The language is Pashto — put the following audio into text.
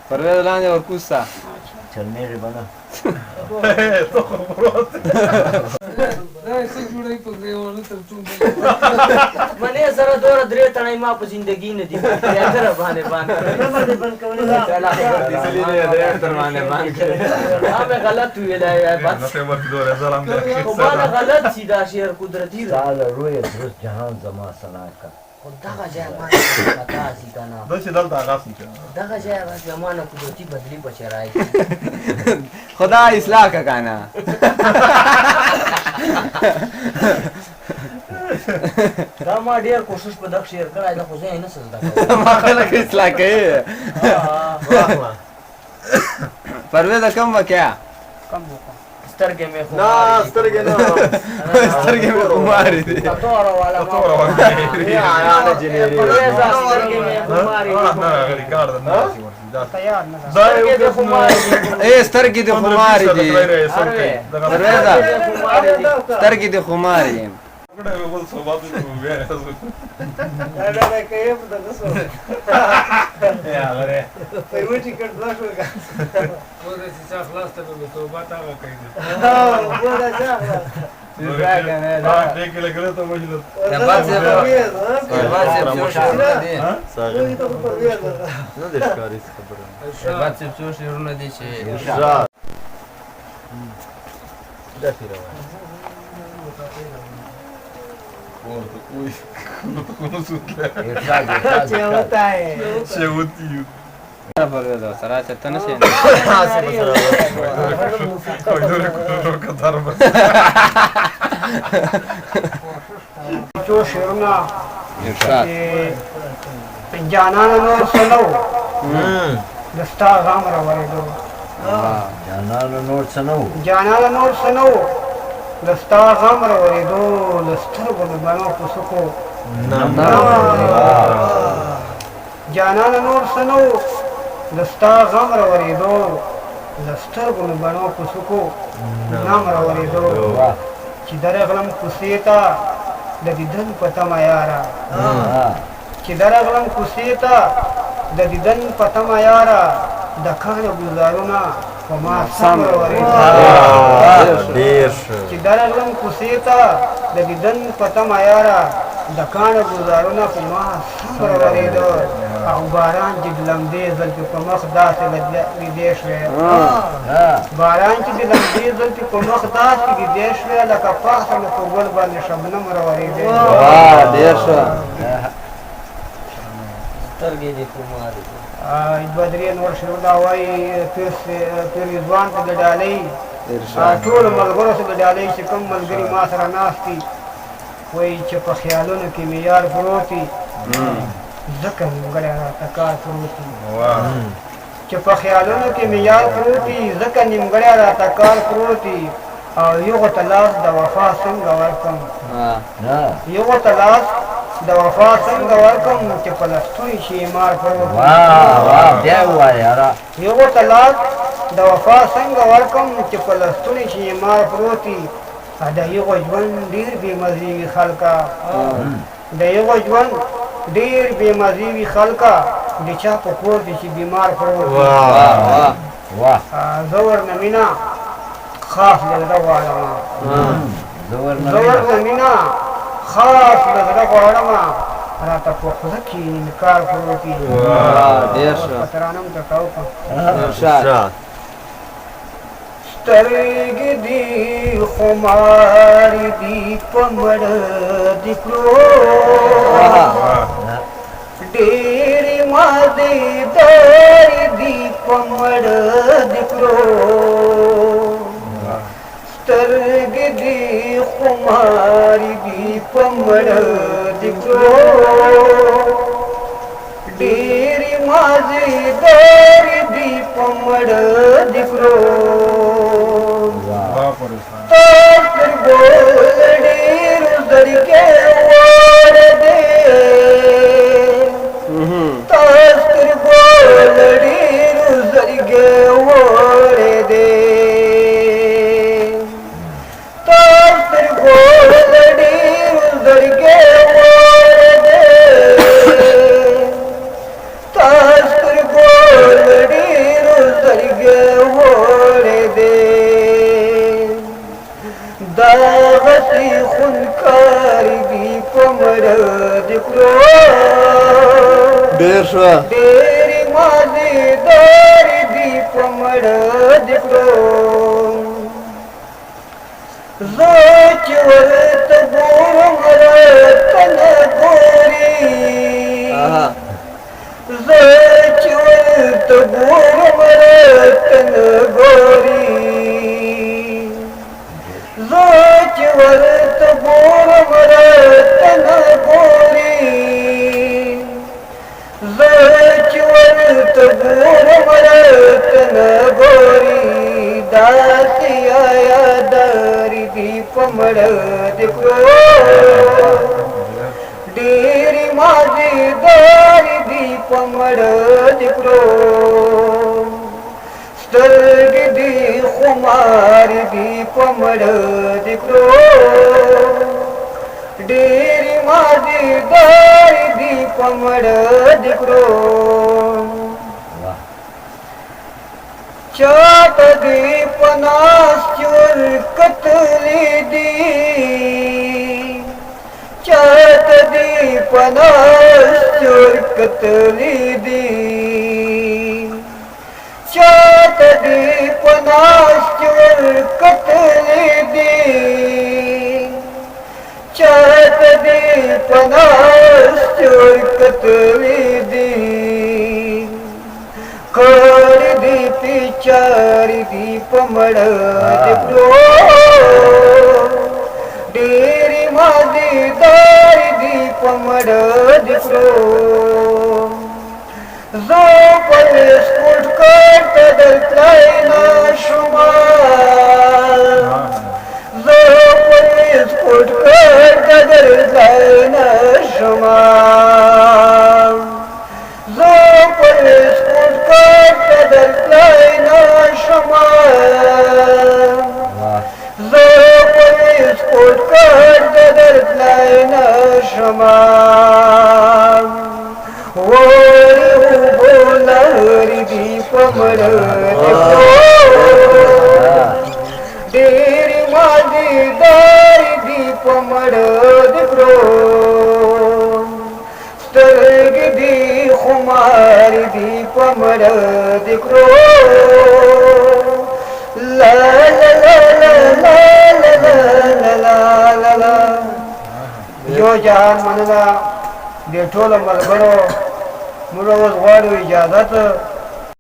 پرویز لاندې ورکوستا چرنیږي بنا ته خو پروت منې سره دوره درې تڼۍ ما په زندګي نه دي یا سره باندې باندې غلط ویلی خو ما نه غلط سي دا شعر قدرتي ده سال روی درست جهان زما سنا کا خو دغه ځای ما نه خطا سي که نه دا چې دلته هغه سم دغه ځای به ما نه قدرتي بدلي په شرایط خدا اصلاح کا کانا دا ما ډېر کوشش په دغه شعر کړی ده خو زه یې نسم زده کولی ما خلک اصلاح کوي پرویز کم وکیا سترګې مې خو نه سترګې نه سترګې مې خماري دي توره والا ما پرویزه سترګې مې خماري اے سترګې دې خماري دي پرویزه سترګې دې خماري دي پرویز سره چته نشي جو شعرونه ارشاد جانان نور سنو دستا غام را ورېدو جانان نور سنو جانان نور سنو دستا غام را ورېدو لسترګو د بڼو په سکو جانان نور سنو دستا غم را ورېدو لسترګو د بڼو په سکو نام را ورېدو چې درغلم کوڅې ته د دیدن په تمه یاره چې درغلم کوڅې ته د دیدن په تمه یاره د کاڼو ګلزارونه په ما سم را ورېدو چې درغلم کوڅې ته د دیدن په تمه یاره د کاڼو ګلزارونه په ما سم را ورېدو او باران چې د لمدې زلفې په مخ داسې لیدې شوې باران چې د لمدې زلفې په مخ داسې لیدې شوې لکه پاسه مې په ګل باندې شبنم را ورېدې ډېر ښه سترګې دې خماري دوه درې نور شعرونه وایي پیر رضوان ته د ډالۍ ټولو ملګرو ته د ډالۍ چې کوم ملګري ما سره ناست دي وایي چې په خیالونو کې مې یار پروت وي ځکه نیمګړی راته کار پروت وي چې په خیالونو کې مې یار پروت وي ځکه نیمګړی راته کار پروت وي او یوغو ته لاس د وفا څنګه ورکړم یوغو ته لاس د وفا څنګه ورکړم چې په لستوڼي شي مار پروت وي یوغو ته لاس د وفا څنګه ورکړم چې په لستوڼي شي مار پروت وي د یوغو ژوند ډېر بېمزې وي خلکه د یوغو ژوند ډېر بېمزې وي خلکه د چا په کور کې چې بیمار پروت وي زه ورنه مینه خاص له زړه غواړم زه ورنه مینه خاص له زړه غواړم راته په خوله کې انکار پروت وي ډېر ښه ترانه م درته وکړم ارشاد سترګې دې خمارې دي په مړه دې کړو ډېرې مزېدارې دي په مړه دې کړو سترګې دې خمارې دي په مړه دې کړو ډېرې مزېدارې دي په مړه دې کړو سترګو ډېرو زړګې وړ دې سترګو ډېرو زړګې وړ دې سترګو ډېرو زړګې وړ دې سترګو تیر شو ډېرې مازیدارې دي په مړه د کړو زه چې ورته ګورم راته نه ګوري زه چې ورته ګورم راته نه ګوري زه چې ورته ګورم راته نه ګوري زه چې ورته ګورم راته نه ګوري داسې یادارې دي په مړه د کړو ډېرې مازیدارې دي په مړه د کړو سترګې دي خمارې دي په مړه د کړو ډېرې مازیدارې دي په مړه د کړو چاته دې په ناستور کتلې دي چاته دې په ناستور کتلې دي چاته دې په ناستور کتلې دي چاته دې په ناستور کتلې دي کړي دي پیچارې دي په مړه د کړو ډېرې مازیدارې دي په مړه د کړو زه په سپورټ کار ته درتلی نه شومه زه په سپورټ کار ته درتلی نه شومه زه په سپورټ کار ته درتلی نه شومه زه په سپورټ کار ته درتلی نه شومه وړې اوبو لهرې دي په مړه د کړو ډېرې مازیدارې دي په مړه د کړو سترګې دي خمارې دي په مړه د کړو لا لا لا لا لا لا لا لا لا یو جهان مننه د ټولو ملګرو موږ اوس غواړو اجازت